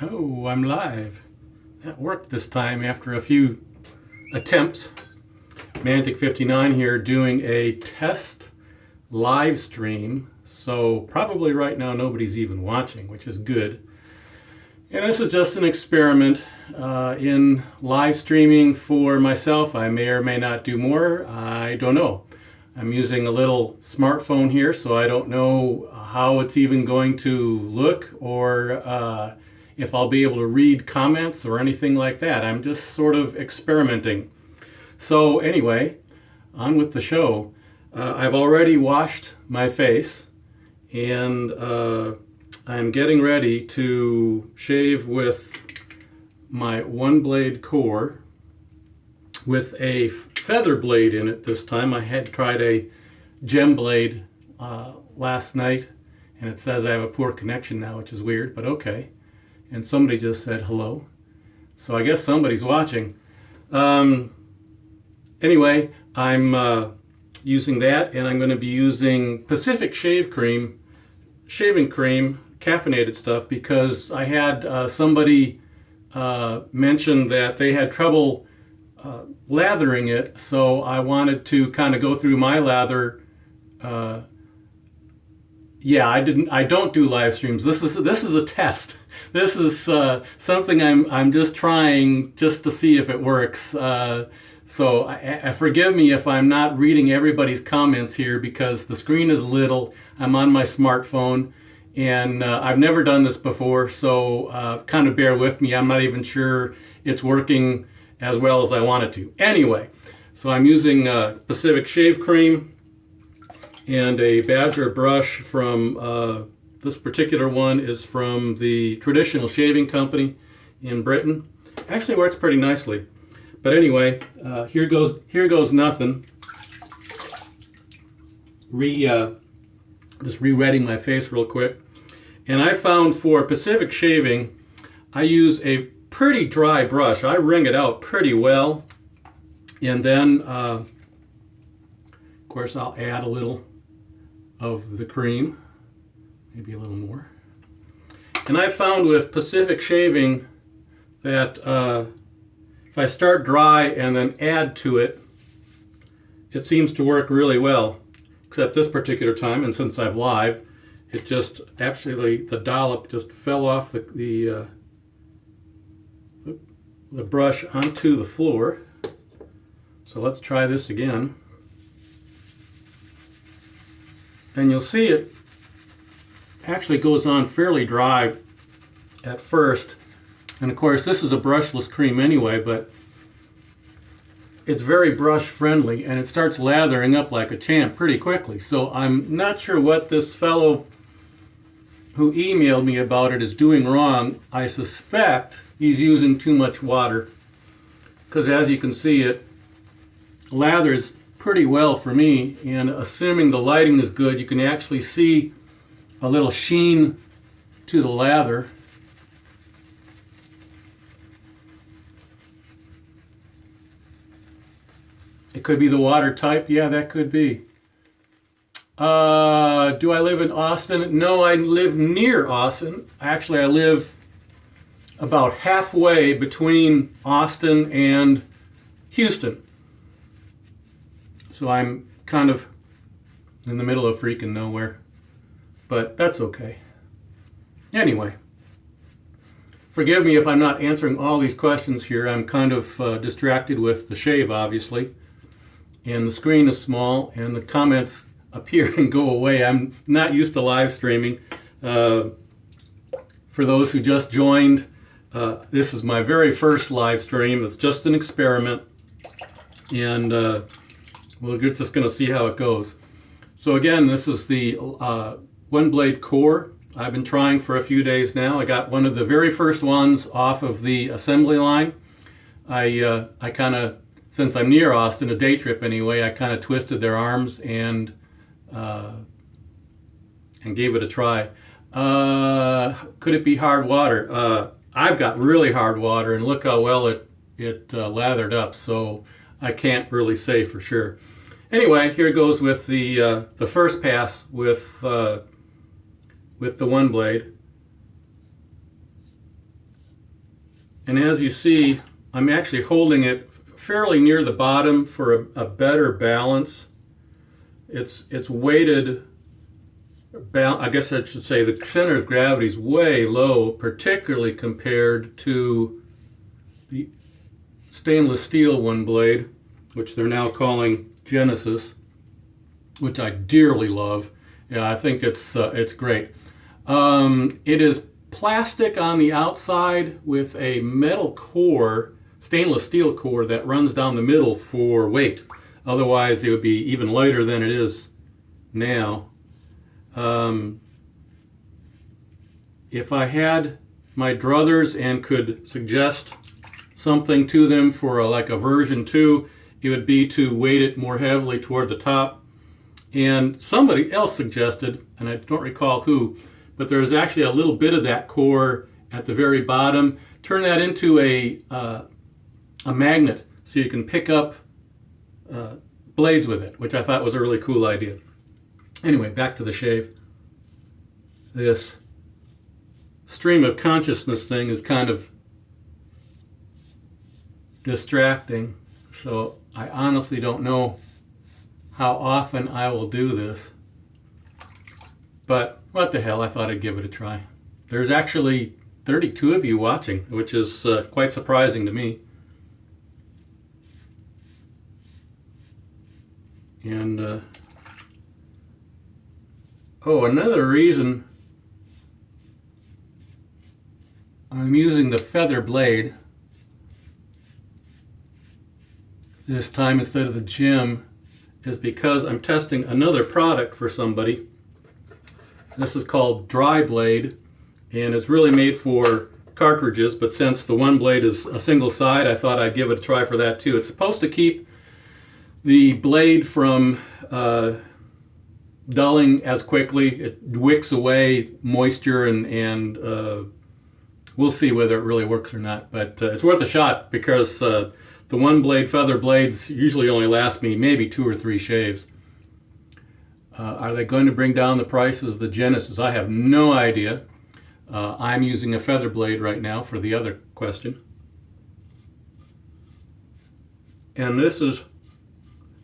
Oh, I'm live. That worked this time after a few attempts. Mantic59 here doing a test live stream. So probably right now nobody's even watching, which is good. And this is just an experiment in live streaming for myself. I may or may not do more. I don't know. I'm using a little smartphone here, so I don't know how it's even going to look or if I'll be able to read comments or anything like that. I'm just sort of experimenting. So anyway, on with the show. I've already washed my face and I'm getting ready to shave with my OneBlade Core with a feather blade in it this time. I had tried a gem blade last night and it says I have a poor connection now, which is weird, but okay. And somebody just said hello. So I guess somebody's watching. Anyway, I'm using that, and I'm going to be using Pacific Shaving Cream, caffeinated stuff, because I had somebody mention that they had trouble lathering it, so I wanted to kind of go through my lather. Yeah, I don't do live streams. This is a test. This is something I'm just trying just to see if it works. So forgive me if I'm not reading everybody's comments here because the screen is little. I'm on my smartphone and I've never done this before, so kind of bear with me. I'm not even sure it's working as well as I want it to. Anyway, so I'm using Pacific Shave Cream and a Badger brush from, this particular one is from the Traditional Shaving Company in Britain. Actually works pretty nicely. But anyway, here goes nothing. Just re-wetting my face real quick. And I found for Pacific Shaving, I use a pretty dry brush. I wring it out pretty well. And then, of course, I'll add a little of the cream, maybe a little more. And I found with Pacific Shaving that if I start dry and then add to it, it seems to work really well. Except this particular time, and since I've live, it just actually, the dollop just fell off the brush onto the floor. So let's try this again. And you'll see it actually goes on fairly dry at first. And of course, this is a brushless cream anyway, but it's very brush friendly and it starts lathering up like a champ pretty quickly. So I'm not sure what this fellow who emailed me about it is doing wrong. I suspect he's using too much water because as you can see, it lathers pretty well for me, and assuming the lighting is good, you can actually see a little sheen to the lather. It could be the water type. Yeah, that could be. Do I live in Austin? No, I live near Austin. Actually, I live about halfway between Austin and Houston. So I'm kind of in the middle of freaking nowhere, but that's okay. Anyway, forgive me if I'm not answering all these questions here. I'm kind of distracted with the shave, obviously, and the screen is small, and the comments appear and go away. I'm not used to live streaming. For those who just joined, this is my very first live stream. It's just an experiment, and we're just going to see how it goes. So again, this is the OneBlade Core. I've been trying for a few days now. I got one of the very first ones off of the assembly line. I kind of, since I'm near Austin, a day trip anyway, I kind of twisted their arms and gave it a try. Could it be hard water? I've got really hard water, and look how well it lathered up. So I can't really say for sure. Anyway, here goes with the first pass with the OneBlade. And as you see, I'm actually holding it fairly near the bottom for a better balance. It's weighted, I guess I should say the center of gravity is way low, particularly compared to the stainless steel OneBlade, which they're now calling Genesis, which I dearly love. Yeah, I think it's great. It is plastic on the outside with a metal core, stainless steel core that runs down the middle for weight. Otherwise, it would be even lighter than it is now. If I had my druthers and could suggest something to them for like a version 2, it would be to weight it more heavily toward the top. And somebody else suggested, and I don't recall who, but there's actually a little bit of that core at the very bottom. Turn that into a magnet so you can pick up blades with it, which I thought was a really cool idea. Anyway, back to the shave. This stream of consciousness thing is kind of distracting, so I honestly don't know how often I will do this. But what the hell, I thought I'd give it a try. There's actually 32 of you watching, which is quite surprising to me. And, oh, another reason I'm using the feather blade this time instead of the gem is because I'm testing another product for somebody. This is called DriBlade, and it's really made for cartridges, but since the OneBlade is a single side, I thought I'd give it a try for that too. It's supposed to keep the blade from dulling as quickly. It wicks away moisture, and we'll see whether it really works or not, but it's worth a shot because the OneBlade feather blades usually only last me maybe 2 or 3 shaves. Are they going to bring down the price of the Genesis? I have no idea. I'm using a feather blade right now for the other question. And this is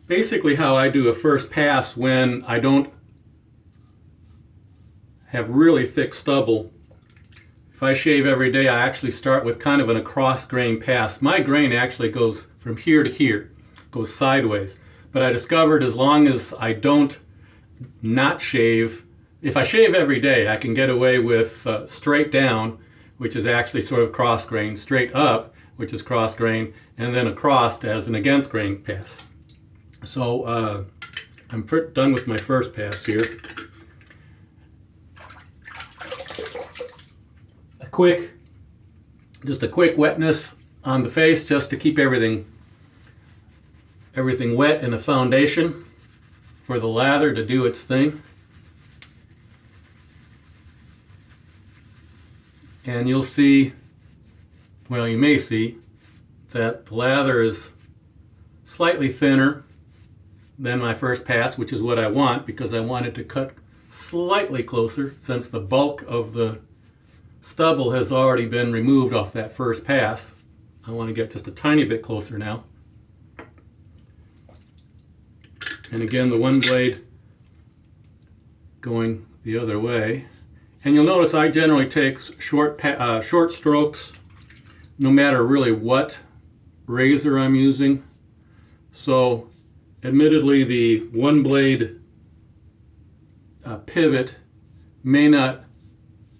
basically how I do a first pass when I don't have really thick stubble. If I shave every day, I actually start with kind of an across grain pass. My grain actually goes from here to here, goes sideways. But I discovered as long as I don't not shave, if I shave every day, I can get away with straight down, which is actually sort of cross grain, straight up, which is cross grain, and then across as an against grain pass. So I'm done with my first pass here. Just a quick wetness on the face, just to keep everything wet in the foundation for the lather to do its thing. And you'll see, well, you may see that the lather is slightly thinner than my first pass, which is what I want because I want it to cut slightly closer since the bulk of the stubble has already been removed off that first pass. I want to get just a tiny bit closer now. And again, the OneBlade going the other way. And you'll notice I generally take short strokes no matter really what razor I'm using. So admittedly, the OneBlade pivot may not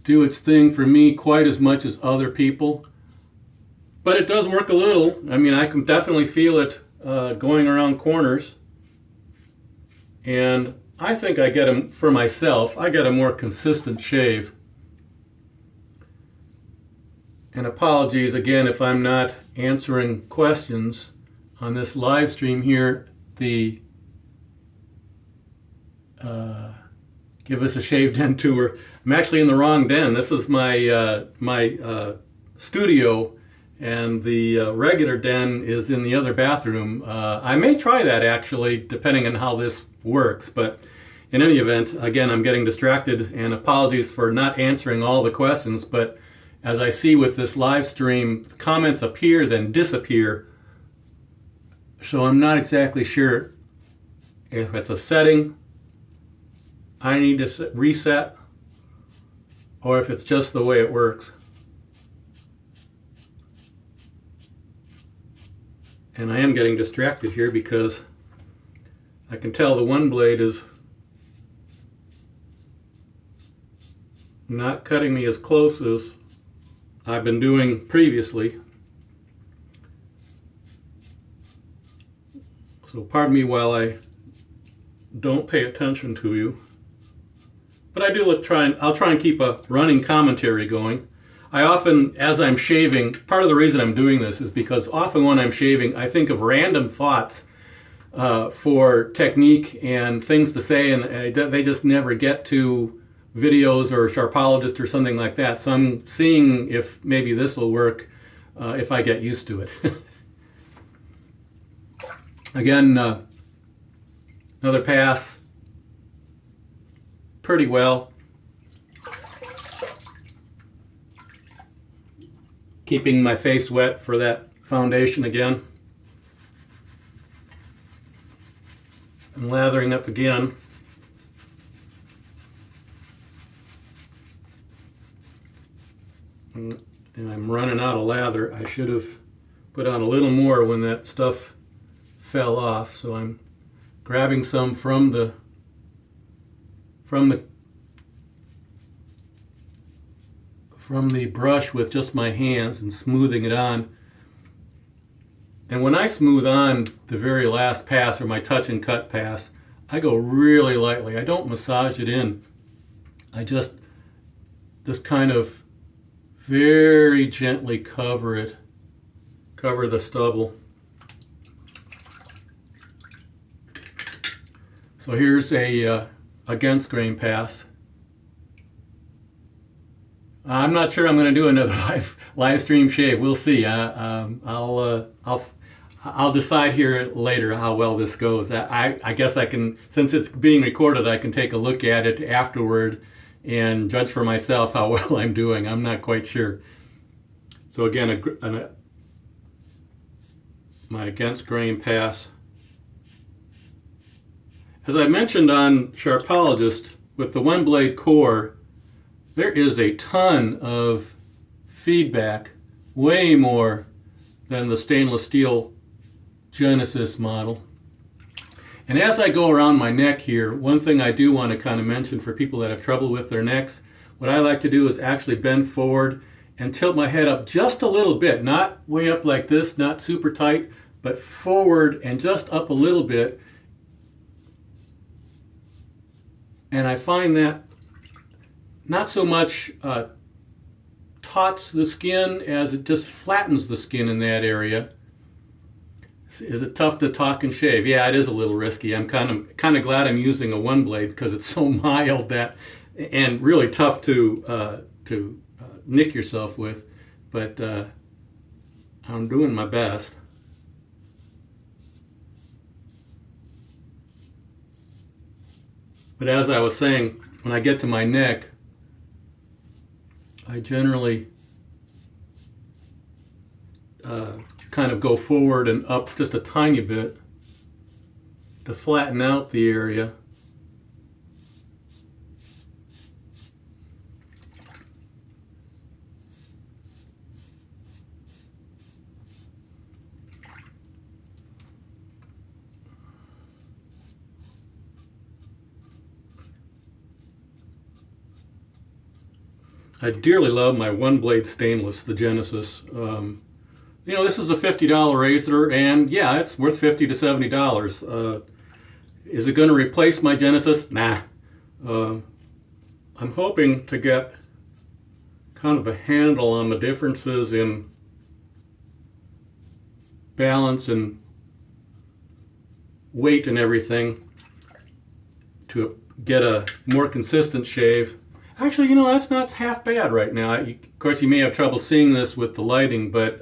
do its thing for me quite as much as other people, but it does work a little. I mean, I can definitely feel it going around corners, and I think I get a, for myself, I get a more consistent shave. And apologies again if I'm not answering questions on this live stream here. The Give Us a Shave Den tour. I'm actually in the wrong den. This is my studio, and the regular den is in the other bathroom. I may try that actually, depending on how this works. But in any event, again, I'm getting distracted, and apologies for not answering all the questions. But as I see with this live stream, comments appear then disappear. So I'm not exactly sure if it's a setting I need to reset or if it's just the way it works. And I am getting distracted here because I can tell the OneBlade is not cutting me as close as I've been doing previously. So pardon me while I don't pay attention to you. But I do I'll try and keep a running commentary going. I often, as I'm shaving, part of the reason I'm doing this is because often when I'm shaving, I think of random thoughts for technique and things to say, and they just never get to videos or Sharpologist or something like that. So I'm seeing if maybe this will work if I get used to it. Again, another pass. Pretty well. Keeping my face wet for that foundation again. And lathering up again. And I'm running out of lather. I should have put on a little more when that stuff fell off. So I'm grabbing some from the brush with just my hands and smoothing it on. And when I smooth on the very last pass, or my touch and cut pass, I go really lightly. I don't massage it in. I just kind of very gently cover the stubble. So here's a against grain pass. I'm not sure I'm going to do another live stream shave. We'll see. I'll decide here later how well this goes. I guess I can, since it's being recorded, I can take a look at it afterward and judge for myself how well I'm doing. I'm not quite sure. So again, my against grain pass. As I mentioned on Sharpologist, with the OneBlade Core, there is a ton of feedback, way more than the stainless steel Genesis model. And as I go around my neck here, one thing I do want to kind of mention for people that have trouble with their necks, what I like to do is actually bend forward and tilt my head up just a little bit, not way up like this, not super tight, but forward and just up a little bit. And I find that not so much tauts the skin as it just flattens the skin in that area. Is it tough to talk and shave? Yeah, it is a little risky. I'm kind of glad I'm using a OneBlade because it's so mild and really tough to nick yourself with. But I'm doing my best. But as I was saying, when I get to my neck, I generally kind of go forward and up just a tiny bit to flatten out the area. I dearly love my OneBlade stainless, the Genesis. You know, this is a $50 razor, and yeah, it's worth $50 to $70. Is it going to replace my Genesis? Nah. I'm hoping to get kind of a handle on the differences in balance and weight and everything to get a more consistent shave. Actually, you know, that's not half bad right now. Of course, you may have trouble seeing this with the lighting, but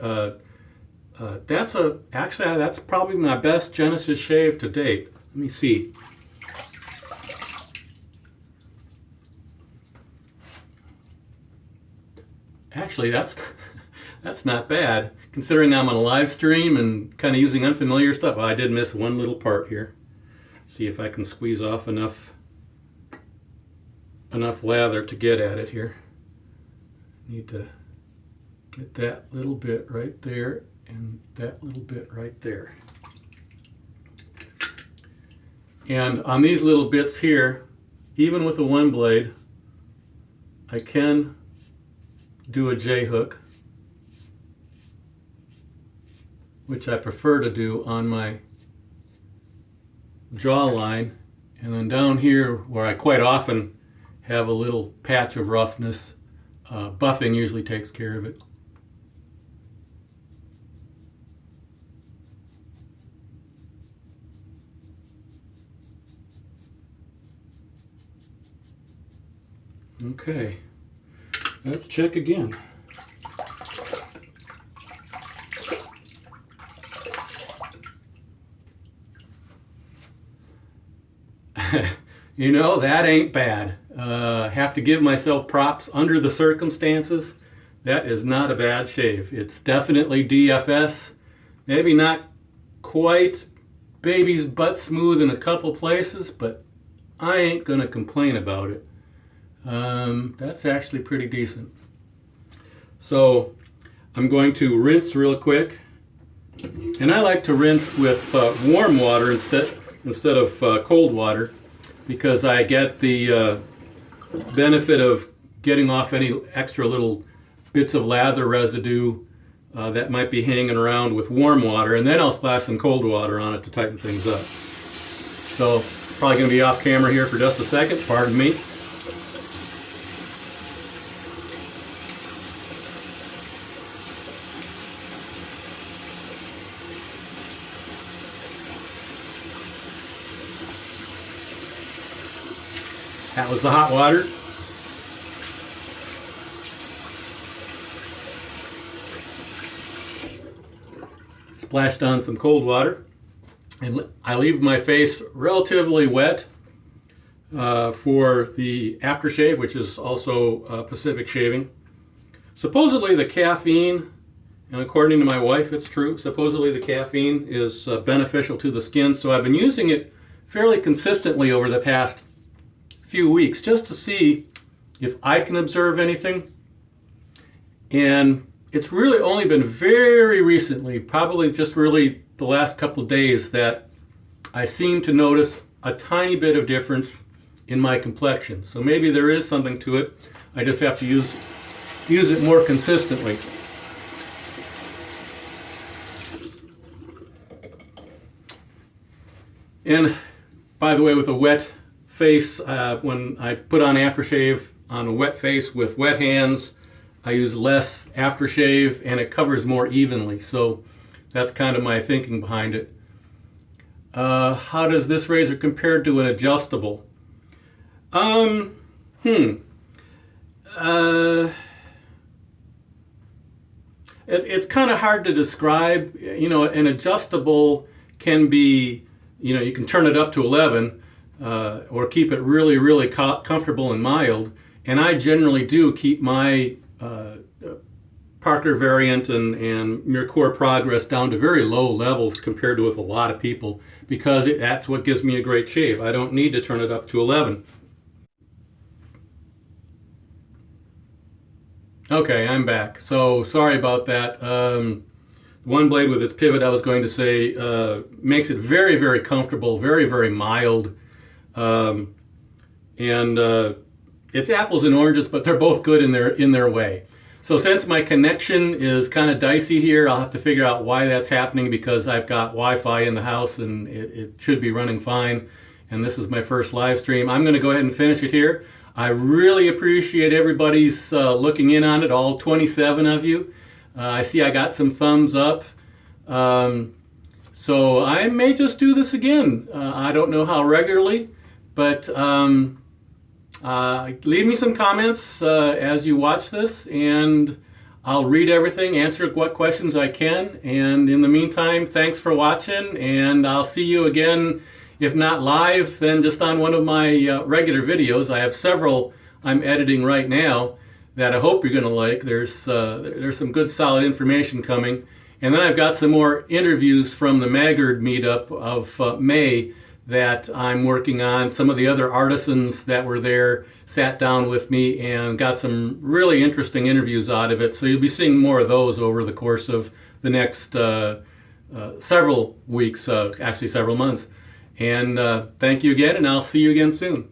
that's probably my best Genesis shave to date. Let me see. Actually, that's not bad, considering I'm on a live stream and kind of using unfamiliar stuff. I did miss one little part here. See if I can squeeze off enough lather to get at it here. Need to get that little bit right there and that little bit right there. And on these little bits here, even with a one blade, I can do a J hook, which I prefer to do on my jawline. And then down here, where I quite often have a little patch of roughness, buffing usually takes care of it. Okay, let's check again. You know, that ain't bad. Have to give myself props under the circumstances. That is not a bad shave. It's definitely DFS. Maybe not quite baby's butt smooth in a couple places, but I ain't gonna complain about it. That's actually pretty decent. So I'm going to rinse real quick. And I like to rinse with warm water instead of cold water, because I get the benefit of getting off any extra little bits of lather residue that might be hanging around with warm water, and then I'll splash some cold water on it to tighten things up. So probably going to be off camera here for just a second, pardon me. That was the hot water. Splashed on some cold water. And I leave my face relatively wet for the aftershave, which is also Pacific shaving. Supposedly the caffeine, and according to my wife it's true, supposedly the caffeine is beneficial to the skin, so I've been using it fairly consistently over the past few weeks just to see if I can observe anything. And it's really only been very recently, probably just really the last couple of days, that I seem to notice a tiny bit of difference in my complexion. So maybe there is something to it. I just have to use it more consistently. And by the way, with a wet face, when I put on aftershave on a wet face with wet hands, I use less aftershave and it covers more evenly. So that's kind of my thinking behind it. How does this razor compare to an adjustable? It's kind of hard to describe. You know, an adjustable can be, you know, you can turn it up to 11 or keep it really, really comfortable and mild. And I generally do keep my Parker variant and Mercor Progress down to very low levels compared to with a lot of people, because that's what gives me a great shave. I don't need to turn it up to 11. Okay, I'm back. So sorry about that. One blade with its pivot, I was going to say, makes it very, very comfortable, very, very mild. And it's apples and oranges, but they're both good in their way. So since my connection is kind of dicey here, I'll have to figure out why that's happening, because I've got Wi-Fi in the house and it should be running fine. And this is my first live stream. I'm going to go ahead and finish it here. I really appreciate everybody's looking in on it, all 27 of you. I see I got some thumbs up. So I may just do this again. I don't know how regularly, but leave me some comments as you watch this, and I'll read everything, answer what questions I can. And in the meantime, thanks for watching, and I'll see you again, if not live, then just on one of my regular videos. I have several I'm editing right now that I hope you're going to like. There's some good solid information coming. And then I've got some more interviews from the Maggard meetup of May that I'm working on. Some of the other artisans that were there sat down with me and got some really interesting interviews out of it. So you'll be seeing more of those over the course of the next several weeks, actually several months. And thank you again, and I'll see you again soon.